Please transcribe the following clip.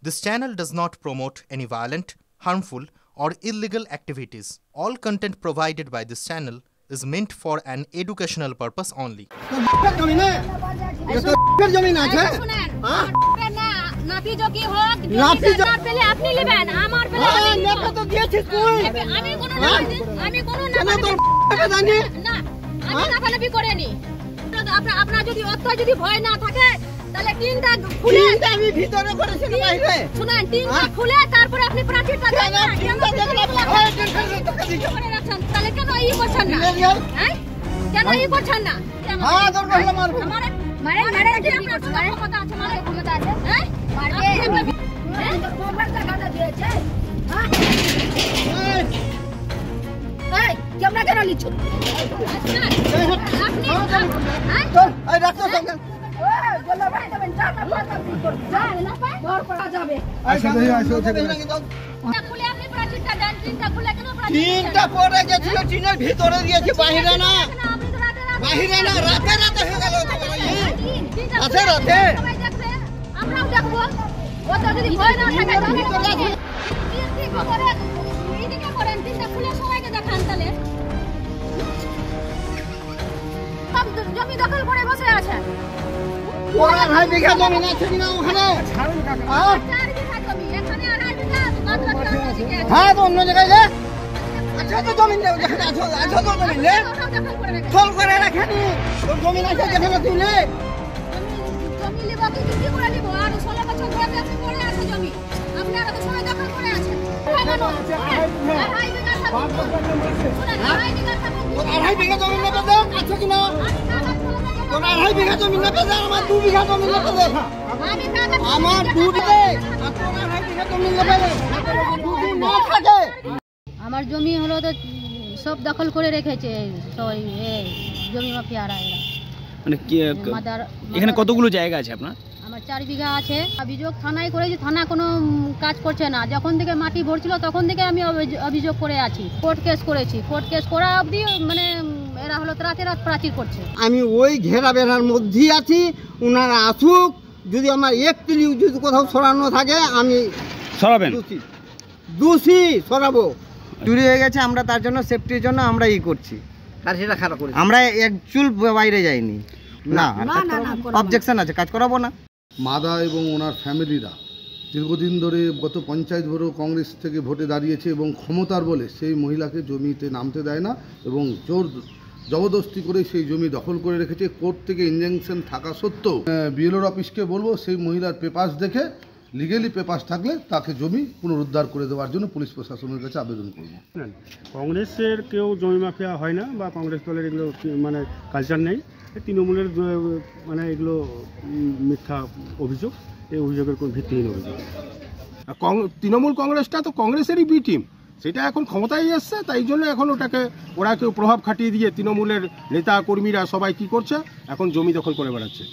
This channel does not promote any violent, harmful, or illegal activities. All content provided by this channel is meant for an educational purpose only. তাহলে টিনটা খুলে আমি ভিতরে করেছি না বাইরে শুনেন টিনটা খুলে তারপর আপনি প্রাচীরটা দেন না টিনটা দেখলে হয় করে রাখছেন তাহলে কেন এই করছেন না হ্যাঁ কেন এই করছেন না হ্যাঁ দরকার হলো মারবো মারে কি আপনার ক্ষমতা আছে মারে ক্ষমতা আছে হ্যাঁ মারবে হ্যাঁ মোবাইলটা গাদা দিয়েছে হ্যাঁ এই ক্যামেরা কেন লিখছো আপনি হ্যাঁ তো এই রাখো সঙ্গে তিনটা পরে গেছিল টিনের ভিতরে দিয়েছি বাহিরে না রাতে রাতে হয়ে গেল রাতে রাতে আমরাও দেখবো ও তো যদি ভয় না থাকে এইদিকে করেন তিনটা খুলে সবাইকে দেখান তাহলে সব জমি দখল করে বসে আছে ওরা 2.5 বিঘা জমি আছে কিনা ওখানে ছাড়ুন কাকা 4 বিঘা জমি এখানে 2.5 বিঘা মাত্র হ্যাঁ তো অন্য জায়গায় যা আচ্ছা তো জমি নেই যেখানে আছো তো জমি নে ফল করে রাখেনি তোর জমি আছে যেখানে তুই নে জমি লিবা কি করে লিব আর 16 বছর ধরে আপনি পড়ে আছে জমি আপনারা তো সময় দখল করে আছে 2.5 বিঘা থাকো 2.5 বিঘা জমি নেবে দাও আছে কিনা তোর 2.5 বিঘা জমি নেবে দাও আমার 2 বিঘা জমি নেবে দাও আমার 2 বিঘা আর তোর 2.5 বিঘা জমি নেবে দুদিন না থাকে আমার জমি হলো তো সব দখল করে রেখেছে সবাই এই জমি মাফিয়ারা এরা মানে কি এখানে কতগুলো জায়গা আছে আপনার আমার 4 বিঘা আছে অভিযোগ থানায় করেছি থানা কোনো কাজ করছে না যখন থেকে মাটি ভরছিল তখন থেকে আমি অভিযোগ করে আছি কোর্ট কেস করেছি কোর্ট কেস করা অবধি মানে এরা হলো রাতে রাত প্রাচীর করছে আমি ওই ঘেরা বেড়ার মধ্যেই আছি ওনারা আসুক যদি আমার একটু যদি কোথাও সরানো থাকে আমি সরাবেন দোষী সরাবো চুরি হয়ে গেছে আমরা তার জন্য সেফটির জন্য আমরা করছি আর সেটা খারাপ করে আমরা এক চুল বাইরে যাইনি না অবজেকশন আছে কাজ করাবো না মাদা এবং ওনার ফ্যামিলিরা দীর্ঘদিন ধরে গত পঞ্চায়েত ভোটও কংগ্রেস থেকে ভোটে দাঁড়িয়েছে এবং ক্ষমতার বলে সেই মহিলাকে জমিতে নামতে দেয় না এবং জোর জবরদস্তি করে সেই জমি দখল করে রেখেছে কোর্ট থেকে ইনজাংশন থাকা সত্ত্বেও বিএলওর অফিসকে বলবো সেই মহিলার পেপারস দেখে লিগেলি পেপারস থাকলে তাকে জমি পুনরুদ্ধার করে দেওয়ার জন্য পুলিশ প্রশাসনের কাছে আবেদন করব। কংগ্রেসের কেউ জমি মাফিয়া হয় না বা কংগ্রেস দলের এগুলো মানে কালচার নেই তৃণমূলের মানে এগুলো মিথ্যা অভিযোগ এই অভিযোগের কোনো ভিত্তিহীন অভিযোগ তৃণমূল কংগ্রেসটা তো কংগ্রেসেরই বি টিম সেটা এখন ক্ষমতায় এসছে তাই জন্য এখন ওরা কেউ প্রভাব খাটিয়ে দিয়ে তৃণমূলের নেতা কর্মীরা সবাই কি করছে এখন জমি দখল করে বেড়াচ্ছে।